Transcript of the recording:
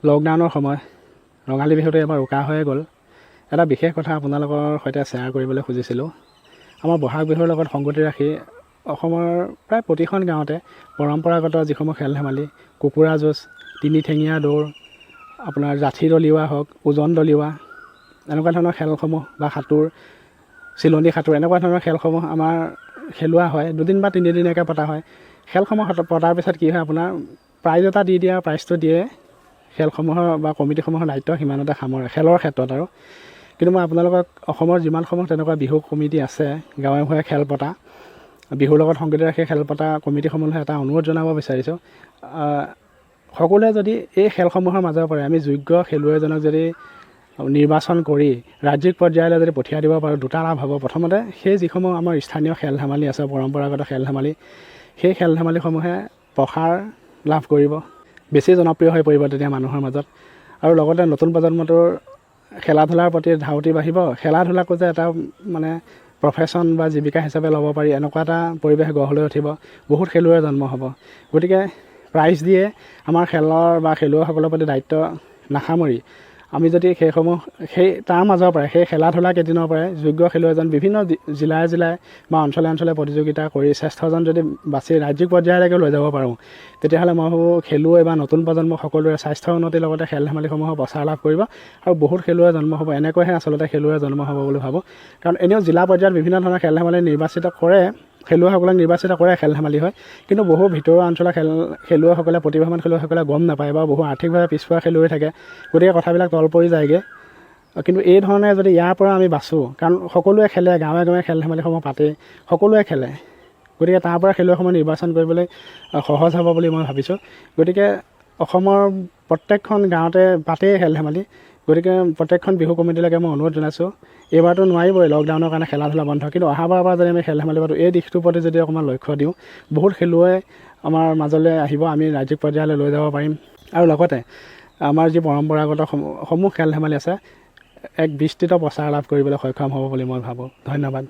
লকডাউনৰ সময় ৰঙালী বিহুটো এবাৰ উকা হৈ গ'ল। এটা বিশেষ কথা আপোনালোকৰ সৈতে শ্বেয়াৰ কৰিবলৈ খুজিছিলোঁ। আমাৰ বহাগ বিহুৰ লগত সংগতি ৰাখি অসমৰ প্ৰায় প্ৰতিখন গাঁৱতে পৰম্পৰাগত যিসমূহ খেল ধেমালি, কুকুৰা যুঁজ, তিনি ঠেঙীয়া দৌৰ, আপোনাৰ জাঠি দলিওৱা হওক, ওজন দলিওৱা, এনেকুৱা ধৰণৰ খেলসমূহ বা সাঁতোৰ, চিলনী সাঁতোৰ, এনেকুৱা ধৰণৰ খেলসমূহ আমাৰ খেলোৱা হয়। 2 দিন বা 3 দিনীয়াকৈ পতা হয়। খেলসমূহ পতাৰ পিছত কি হয়, আপোনাৰ প্ৰাইজ এটা দি দিয়ে। প্ৰাইজটো দিয়ে খেলসমূহৰ বা কমিটিসমূহৰ দায়িত্ব সিমানতে সামৰে খেলৰ ক্ষেত্ৰত আৰু। কিন্তু মই আপোনালোকক অসমৰ যিমানসমূহ তেনেকুৱা বিহু কমিটি আছে, গাঁৱে ভূঞে খেল পতা, বিহুৰ লগত সংগতি ৰাখি খেল পতা কমিটিসমূহলৈ এটা অনুৰোধ জনাব বিচাৰিছোঁ। সকলোৱে যদি এই খেলসমূহৰ মাজৰ পৰা আমি যোগ্য খেলুৱৈজনক যদি নিৰ্বাচন কৰি ৰাজ্যিক পৰ্যায়লৈ যদি পঠিয়াই দিব পাৰোঁ, 2টা লাভ হ'ব। প্ৰথমতে সেই যিসমূহ আমাৰ স্থানীয় খেল ধেমালি আছে, পৰম্পৰাগত খেল ধেমালি, সেই খেল ধেমালিসমূহে প্ৰসাৰ লাভ কৰিব, বেছি জনপ্ৰিয় হৈ পৰিব তেতিয়া মানুহৰ মাজত। আৰু লগতে নতুন প্ৰজন্মটোৰ খেলা ধূলাৰ প্ৰতি ধাউতি বাঢ়িব। খেলা ধূলাকো যে এটা মানে প্ৰফেশ্যন বা জীৱিকা হিচাপে ল'ব পাৰি, এনেকুৱা এটা পৰিৱেশ গঢ় লৈ উঠিব। বহুত খেলুৱৈৰ জন্ম হ'ব। গতিকে প্ৰাইজ দিয়ে আমাৰ খেলৰ বা খেলুৱৈসকলৰ প্ৰতি দায়িত্ব নাসামৰি আমি যদি সেই তাৰ মাজৰ পৰাই সেই খেলা ধূলা কেইদিনৰ পৰাই যোগ্য খেলুৱৈজন বিভিন্ন জিলাই বা অঞ্চলে প্ৰতিযোগিতা কৰি শ্ৰেষ্ঠজন যদি বাছি ৰাজ্যিক পৰ্যায়লৈকে লৈ যাব পাৰোঁ, তেতিয়াহ'লে মই ভাবোঁ খেলুৱৈ বা নতুন প্ৰজন্ম সকলোৰে স্বাস্থ্য উন্নতিৰ লগতে খেল ধেমালিসমূহৰ প্ৰচাৰ লাভ কৰিব আৰু বহুত খেলুৱৈ জন্ম হ'ব। এনেকৈহে আচলতে খেলুৱৈ জন্ম হ'ব বুলি ভাবোঁ। কাৰণ এনেও জিলা পৰ্যায়ত বিভিন্ন ধৰণৰ খেল ধেমালি নিৰ্বাচিত কৰে, খেলুৱৈসকলক নিৰ্বাচিত কৰে খেল ধেমালি হয়। কিন্তু বহু ভিতৰুৱা অঞ্চলৰ খেলুৱৈসকলে, প্ৰতিভাৱান খেলুৱৈসকলে গম নাপায় বা বহু আৰ্থিকভাৱে পিছপৰা খেলুৱৈ থাকে। গতিকে কথাবিলাক তল পৰি যায়গৈ। কিন্তু এই ধৰণে যদি ইয়াৰ পৰা আমি বাচোঁ, কাৰণ সকলোৱে খেলে, গাঁৱে গাঁৱে খেল ধেমালিসমূহ পাতে, সকলোৱে খেলে, গতিকে তাৰ পৰা খেলুৱৈসমূহ নিৰ্বাচন কৰিবলৈ সহজ হ'ব বুলি মই ভাবিছোঁ। গতিকে অসমৰ প্ৰত্যেকখন গাঁৱতে পাতেই খেল ধেমালি। গতিকে প্ৰত্যেকখন বিহু কমিটিলৈকে মই অনুৰোধ জনাইছোঁ, এইবাৰতো নোৱাৰিবই লকডাউনৰ কাৰণে খেলা ধূলা বন্ধ, কিন্তু অহাবাৰৰ পৰা যদি আমি খেল ধেমালি পাতোঁ, এই দিশটোৰ প্ৰতি যদি অকণমান লক্ষ্য দিওঁ, বহুত খেলুৱৈ আমাৰ মাজলৈ আহিব, আমি ৰাজ্যিক পৰ্যায়লৈ লৈ যাব পাৰিম। আৰু লগতে আমাৰ যি পৰম্পৰাগত সমূহ খেল ধেমালি আছে, এক বিস্তৃত প্ৰচাৰ লাভ কৰিবলৈ সক্ষম হ'ব বুলি মই ভাবোঁ। ধন্যবাদ।